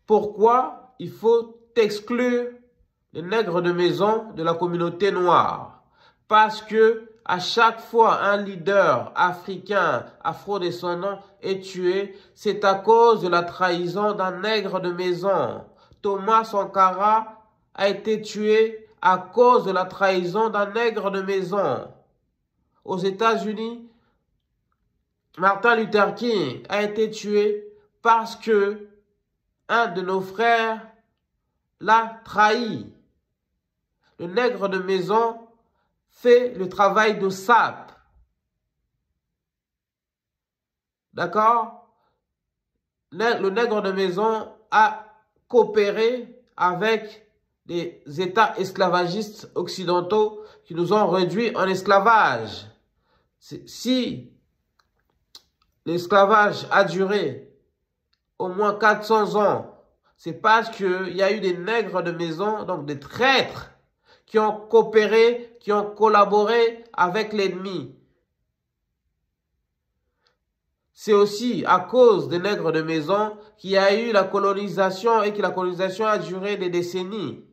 pourquoi il faut exclure les nègres de maison de la communauté noire. Parce que à chaque fois un leader africain afrodescendant est tué, c'est à cause de la trahison d'un nègre de maison. Thomas Sankara a été tué à cause de la trahison d'un nègre de maison. Aux États-Unis, Martin Luther King a été tué parce que un de nos frères l'a trahi. Le nègre de maison fait le travail de sape. D'accord? Le nègre de maison a coopéré avec les États esclavagistes occidentaux qui nous ont réduits en esclavage. Si l'esclavage a duré au moins 400 ans, c'est parce qu'il y a eu des nègres de maison, donc des traîtres, qui ont coopéré, qui ont collaboré avec l'ennemi. C'est aussi à cause des nègres de maison qu'il y a eu la colonisation et que la colonisation a duré des décennies.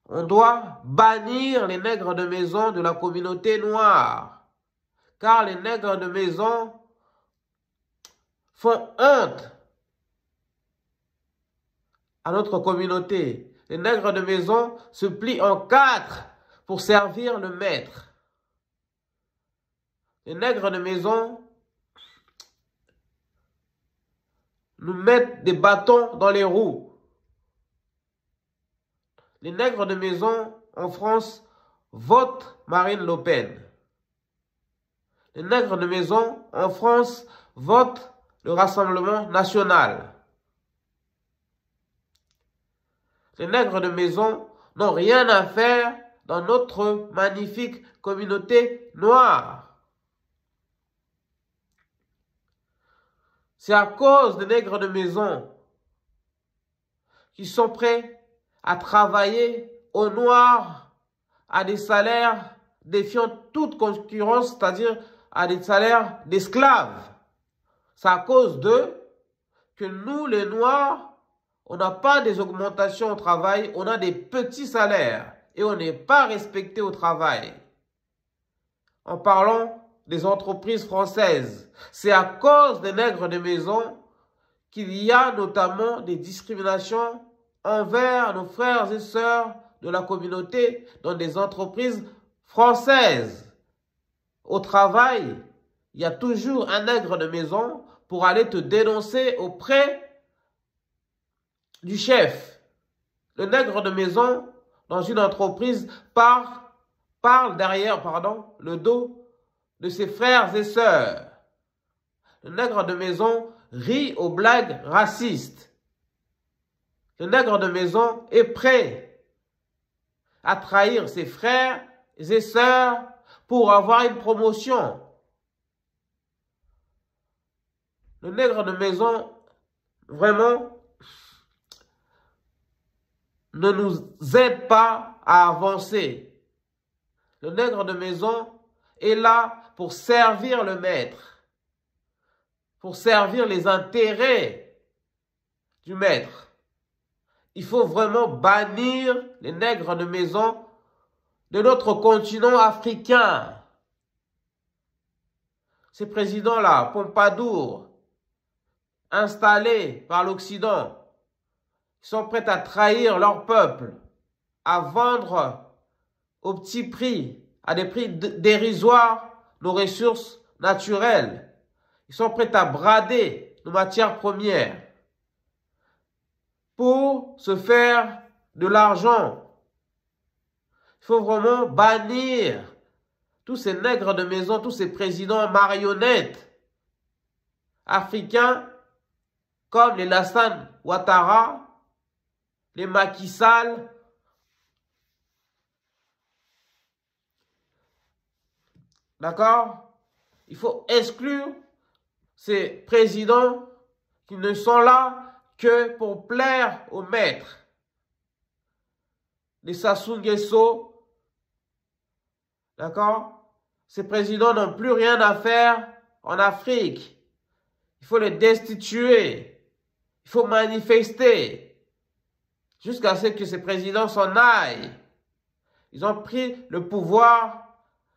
On doit bannir les nègres de maison de la communauté noire, car les nègres de maison font honte à notre communauté. Les nègres de maison se plient en 4 pour servir le maître. Les nègres de maison nous mettent des bâtons dans les roues. Les nègres de maison en France votent Marine Le Pen. Les nègres de maison en France votent le Rassemblement national. Les nègres de maison n'ont rien à faire dans notre magnifique communauté noire. C'est à cause des nègres de maison qui sont prêts à travailler au noir à des salaires défiant toute concurrence, c'est-à-dire à des salaires d'esclaves. C'est à cause d'eux que nous, les Noirs, on n'a pas des augmentations au travail, on a des petits salaires et on n'est pas respecté au travail. En parlant des entreprises françaises, c'est à cause des nègres de maison qu'il y a notamment des discriminations envers nos frères et sœurs de la communauté dans des entreprises françaises. Au travail, il y a toujours un nègre de maison pour aller te dénoncer auprès du chef. Le nègre de maison dans une entreprise parle derrière le dos de ses frères et sœurs. Le nègre de maison rit aux blagues racistes. Le nègre de maison est prêt à trahir ses frères et sœurs pour avoir une promotion. Le nègre de maison, vraiment, ne nous aide pas à avancer. Le nègre de maison est là pour servir le maître, pour servir les intérêts du maître. Il faut vraiment bannir les nègres de maison de notre continent africain. Ces présidents-là, Pompadour, installés par l'Occident, sont prêts à trahir leur peuple, à vendre au petit prix, à des prix dérisoires, nos ressources naturelles. Ils sont prêts à brader nos matières premières pour se faire de l'argent. Il faut vraiment bannir tous ces nègres de maison, tous ces présidents marionnettes africains comme les Lassane Ouattara, les Macky Sall, d'accord? Il faut exclure ces présidents qui ne sont là que pour plaire au maître. Les Sassou Nguesso, d'accord? Ces présidents n'ont plus rien à faire en Afrique. Il faut les destituer. Il faut manifester jusqu'à ce que ces présidents s'en aillent. Ils ont pris le pouvoir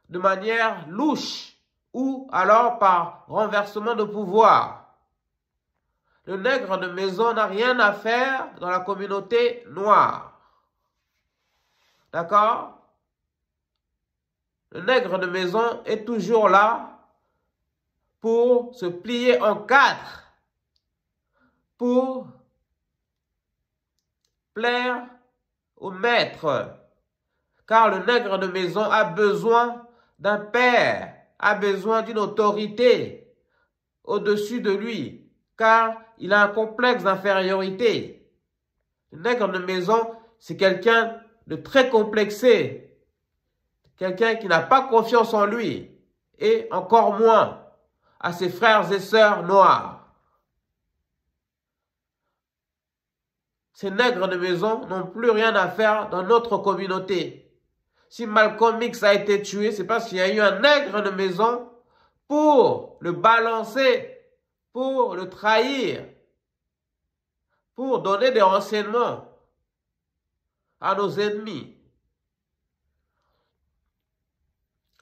de manière louche ou alors par renversement de pouvoir. Le nègre de maison n'a rien à faire dans la communauté noire. D'accord? Le nègre de maison est toujours là pour se plier en quatre, pour plaire au maître. Car le nègre de maison a besoin d'un père, a besoin d'une autorité au-dessus de lui, car il a un complexe d'infériorité. Le nègre de maison, c'est quelqu'un de très complexé, quelqu'un qui n'a pas confiance en lui, et encore moins à ses frères et sœurs noirs. Ces nègres de maison n'ont plus rien à faire dans notre communauté. Si Malcolm X a été tué, c'est parce qu'il y a eu un nègre de maison pour le balancer, pour le trahir, pour donner des renseignements à nos ennemis.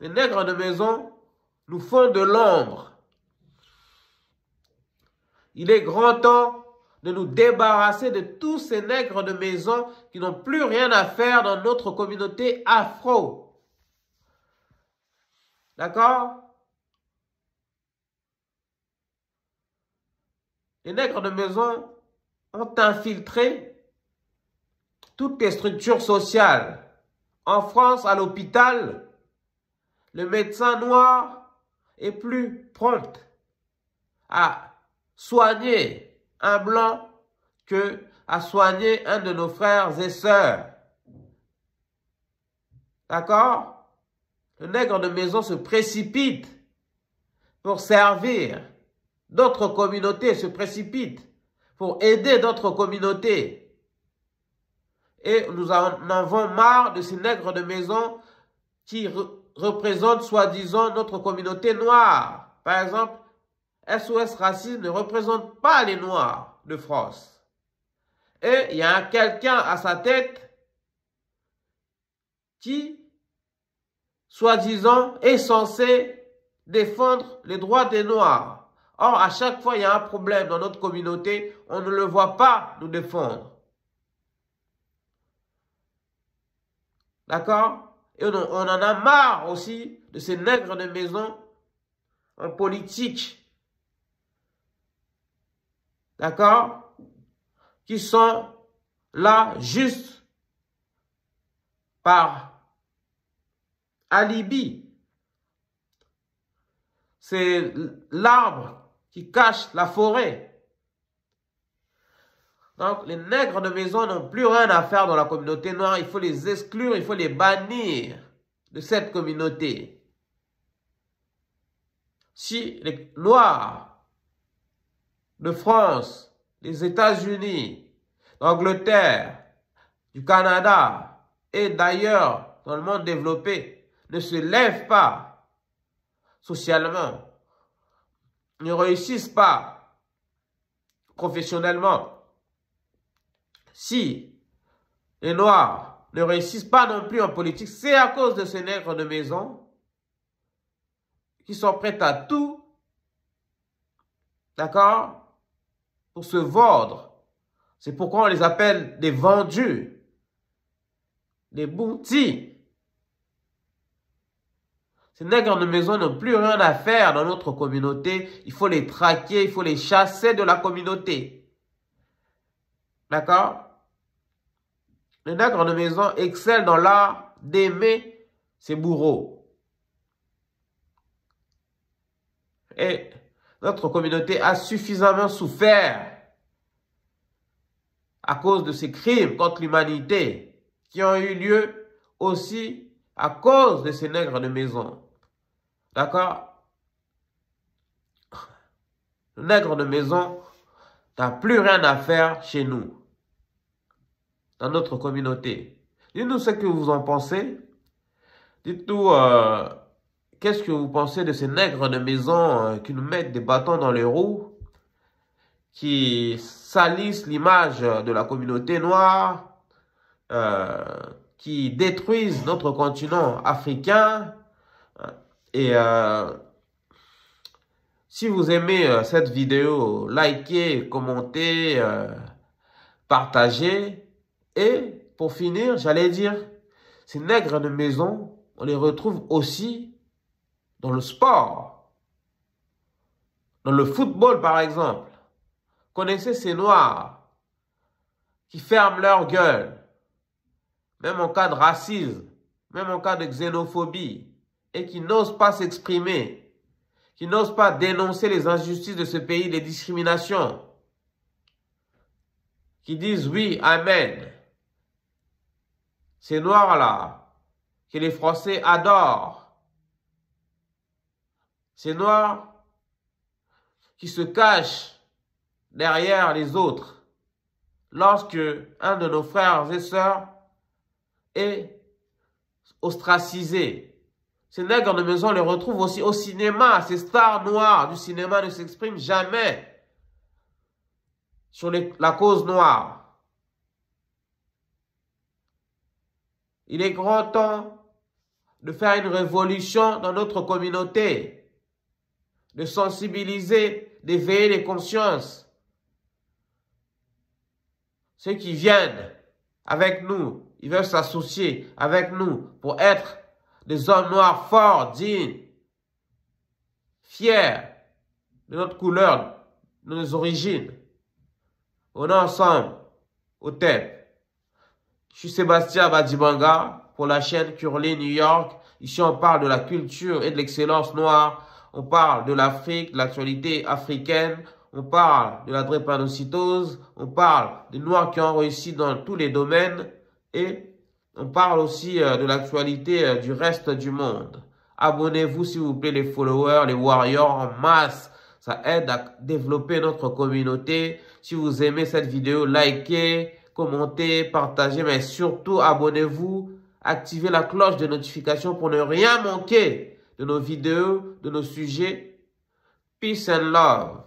Les nègres de maison nous font de l'ombre. Il est grand temps de nous débarrasser de tous ces nègres de maison qui n'ont plus rien à faire dans notre communauté afro. D'accord? Les nègres de maison ont infiltré toutes les structures sociales. En France, à l'hôpital, le médecin noir est plus prompt à soigner un blanc que à soigner un de nos frères et sœurs. D'accord? Le nègre de maison se précipite pour servir d'autres communautés, se précipite pour aider d'autres communautés. Et nous en avons marre de ces nègres de maison qui représentent soi-disant notre communauté noire. Par exemple, SOS Racisme ne représente pas les Noirs de France. Et il y a quelqu'un à sa tête qui, soi-disant, est censé défendre les droits des Noirs. Or, à chaque fois, il y a un problème dans notre communauté, on ne le voit pas nous défendre. D'accord? Et on en a marre aussi de ces nègres de maison en politique. D'accord? Qui sont là juste par alibi. C'est l'arbre qui cache la forêt. Donc, les nègres de maison n'ont plus rien à faire dans la communauté noire. Il faut les exclure, il faut les bannir de cette communauté. Si les Noirs de France, des États-Unis, d'Angleterre, du Canada et d'ailleurs dans le monde développé ne se lèvent pas socialement, ne réussissent pas professionnellement, si les Noirs ne réussissent pas non plus en politique, c'est à cause de ces nègres de maison qui sont prêts à tout, d'accord, pour se vendre. C'est pourquoi on les appelle des vendus, des bounties. Ces nègres de maison n'ont plus rien à faire dans notre communauté. Il faut les traquer, il faut les chasser de la communauté. D'accord? Les nègres de maison excellent dans l'art d'aimer ses bourreaux. Et notre communauté a suffisamment souffert à cause de ces crimes contre l'humanité qui ont eu lieu aussi à cause de ces nègres de maison. D'accord? Le nègre de maison n'a plus rien à faire chez nous, dans notre communauté. Dites-nous ce que vous en pensez. Dites-nous qu'est-ce que vous pensez de ces nègres de maison qui nous mettent des bâtons dans les roues qui salissent l'image de la communauté noire, qui détruisent notre continent africain. Et si vous aimez cette vidéo, likez, commentez, partagez. Et pour finir, j'allais dire, ces nègres de maison, on les retrouve aussi dans le sport. Dans le football, par exemple. Connaissez ces noirs qui ferment leur gueule, même en cas de racisme, même en cas de xénophobie, et qui n'osent pas s'exprimer, qui n'osent pas dénoncer les injustices de ce pays, les discriminations, qui disent oui, amen. Ces noirs-là, que les Français adorent, ces noirs qui se cachent derrière les autres lorsque un de nos frères et sœurs est ostracisé. Ces nègres de maison, on les retrouve aussi au cinéma. Ces stars noires du cinéma ne s'expriment jamais sur la cause noire. Il est grand temps de faire une révolution dans notre communauté, de sensibiliser, d'éveiller les consciences. Ceux qui viennent avec nous, ils veulent s'associer avec nous pour être des hommes noirs forts, dignes, fiers de notre couleur, de nos origines. On est ensemble, au tête. Je suis Sébastien Badibanga pour la chaîne Curly New York. Ici, on parle de la culture et de l'excellence noire. On parle de l'Afrique, de l'actualité africaine. On parle de la drépanocytose, on parle des Noirs qui ont réussi dans tous les domaines et on parle aussi de l'actualité du reste du monde. Abonnez-vous s'il vous plaît les followers, les warriors en masse. Ça aide à développer notre communauté. Si vous aimez cette vidéo, likez, commentez, partagez, mais surtout abonnez-vous. Activez la cloche de notification pour ne rien manquer de nos vidéos, de nos sujets. Peace and love.